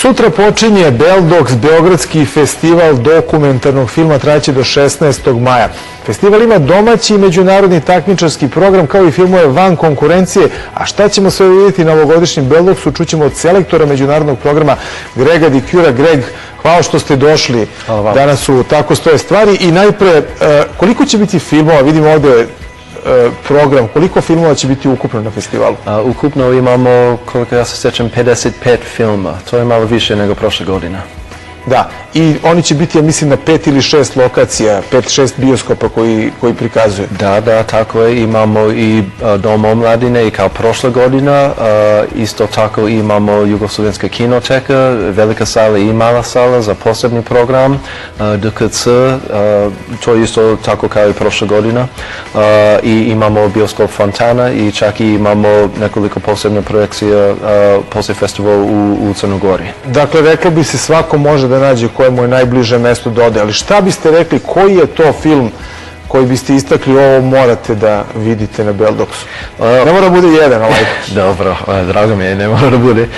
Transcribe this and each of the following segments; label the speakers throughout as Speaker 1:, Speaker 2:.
Speaker 1: Sutra počinje Beldox, Beogradski festival dokumentarnog filma, traće do 16. maja. Festival ima domaći i međunarodni takmičarski program, kao i filmove van konkurencije. A šta ćemo sve vidjeti na ovogodišnjem Beldoxu, čućemo od selektora međunarodnog programa Grega Dikjura. Greg, hvala što ste došli. Danas su Tako stoje stvari. I najpre, koliko će biti filmova? Vidimo ovdje program. Koliko filmova će biti ukupno na festivalu?
Speaker 2: Ukupno imamo, koliko ja se sjećam, 55 filma. To je malo više nego prošle godine.
Speaker 1: Da, i oni će biti, ja mislim, na 5 ili 6 lokacija, 5-6 bioskopa koji prikazuju.
Speaker 2: Da, tako je. Imamo i Dom omladine i kao prošla godina. Isto tako imamo Jugoslovenska kinoteka, velika sala i mala sala za posebni program. DKC, to je isto tako kao i prošla godina. I imamo bioskop Fontana i čak i imamo nekoliko posebnih projekcija poslije festivala u Crnoj Gori.
Speaker 1: Dakle, reklo bi se svako može da nađe koje mu je najbliže mesto da ode, ali šta biste rekli, koji je to film koji biste istakli, ovo morate da vidite na Beldoxu? Ne mora bude jedan, ali...
Speaker 2: Dobro, drago mi je, ne mora da bude.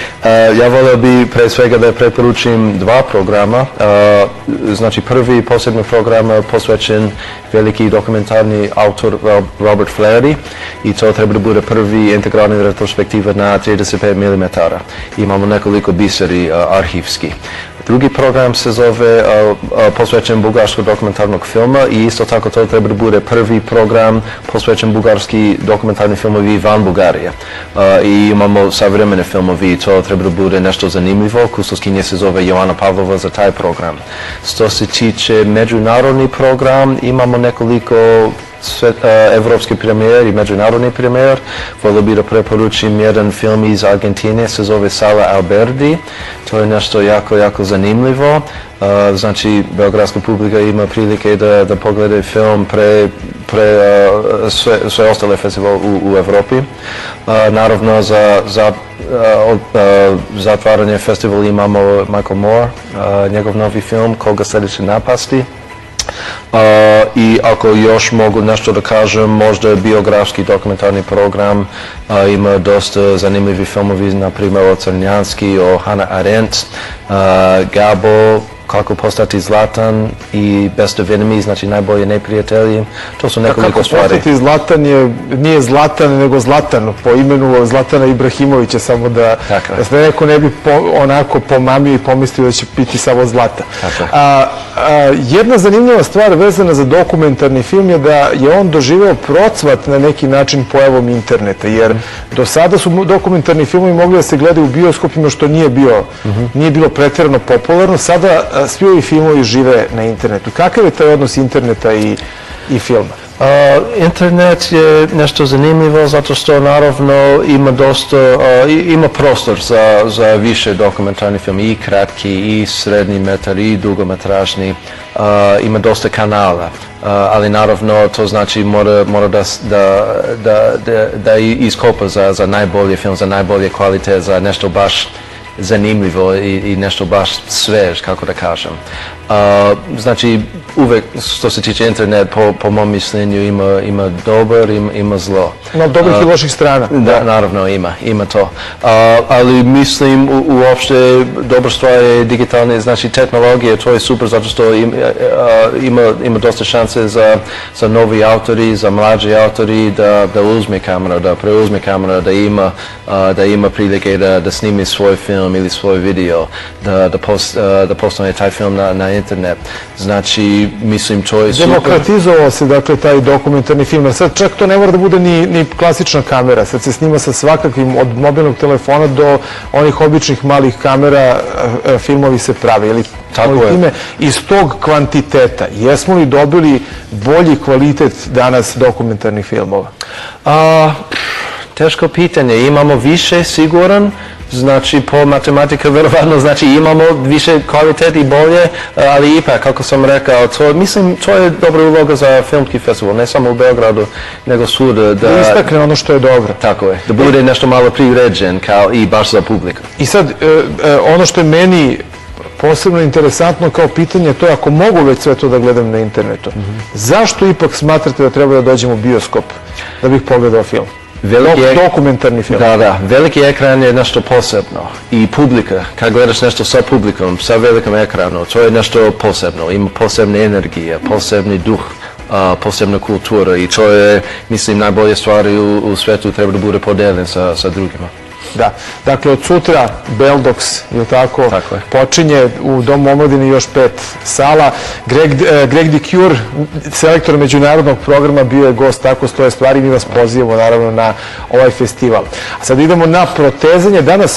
Speaker 2: Ja volio bi pre svega da preporučim dva programa. Znači, prvi posebni program posvećen veliki dokumentarni autor Robert Flaherty i to treba da bude prvi integralni retrospektiva na 35 mm. Imamo nekoliko biseri arhivski. Drugi program se zove posvećen bugarskog dokumentarnog filma i isto tako to treba da bude prvi program posvećen bugarski dokumentarni filmovi van Bugarije. I imamo savremene filmovi, to treba da bude nešto zanimljivo. Kustoskinje se zove Joana Pavlova za taj program. Što se tiče međunarodni program, imamo nekoliko evropski premijer i međunarodni premijer. Volio bih da preporučim jedan film iz Argentine, se zove Sala Alberdi. To je nešto jako zanimljivo. Znači, beogradska publika ima prilike da pogledaju film pre sve ostale festivale u Evropi. Naravno, za zatvaranje festivala imamo Michael Moore, njegov novi film Koga sljedeće napasti. I ako još mogu nešto da kažem, možda je biografski dokumentarni program, ima dosta zanimljivi filmovi, na primjer o Crnjanski, o Hannah Arendt, Gabo, Kako postati zlatan i Best of Enemies, znači najbolji neprijatelji. To su nekoliko stvari.
Speaker 1: Kako postati zlatan nije Zlatan, nego Zlatan, po imenu Zlatana Ibrahimovića, samo da se neko ne bi onako pomamio i pomislio da će biti samo Zlata. Jedna zanimljiva stvar vezana za dokumentarni film je da je on doživeo procvat na neki način pojavom interneta, jer do sada su dokumentarni filmovi mogli da se gledaju u bioskopima, što nije bilo pretjerano popularno. Sada svi ovi filmovi žive na internetu. Kakav je taj odnos interneta i filma?
Speaker 2: Internet je nešto zanimljivo zato što naravno ima prostor za više dokumentarni film, i kratki, i srednji metar, i dugometražni. Ima dosta kanala, ali naravno to znači mora da iskopa za najbolji film, za najbolje kvalitet, za nešto baš zanimljivo i nešto baš svež, kako da kažem. Znači, uvek što se tiče internet, po mom mišljenju ima dobar, ima zlo.
Speaker 1: No, dobrih i loših strana.
Speaker 2: Da, naravno ima to. Ali mislim, uopšte dobra stvar je digitalne, znači tehnologije, to je super zato što ima dosta šanse za novi autori, za mlađi autori da uzme kamera, da preuzme kamera, da ima prilike da snimi svoj film ili svoj video, da postane taj film na internet. Znači, mislim, to je super.
Speaker 1: Demokratizovao se, dakle, taj dokumentarni film. Sad čak to ne mora da bude ni klasična kamera. Sad se snima sa svakakvim, od mobilnog telefona do onih običnih malih kamera, filmovi se prave.
Speaker 2: Tako je.
Speaker 1: Iz tog kvantiteta, jesmo li dobili bolji kvalitet danas dokumentarnih filmova?
Speaker 2: Teško pitanje. Imamo više, siguran. Znači, po matematika verovatno, znači imamo više kvalitet i bolje, ali ipak, kako sam rekao, mislim, to je dobra uloga za filmski festival, ne samo u Beogradu, nego svuda.
Speaker 1: Da istakne ono što je dobro.
Speaker 2: Tako je, da bude nešto malo priređen i baš za publiku.
Speaker 1: I sad, ono što je meni posebno interesantno kao pitanje, to je ako mogu već sve to da gledam na internetu, zašto ipak smatrate da treba da dođem u bioskop da bih pogledao film? Dokumentarni film.
Speaker 2: Da, veliki ekran je nešto posebno i publika, kad gledaš nešto sa publikom, sa velikim ekranom, to je nešto posebno, ima posebne energije, posebni duh, posebna kultura i to je, mislim, najbolje stvari u svetu treba da bude podeljen sa drugima.
Speaker 1: Da, dakle od sutra Beldox, je tako, počinje u Domu omladine još 5 sala. Greg DiCure, selektor međunarodnog programa, bio je gost, tako stoje stvari, mi vas pozivamo naravno na ovaj festival. A sad idemo na protezanje. Danas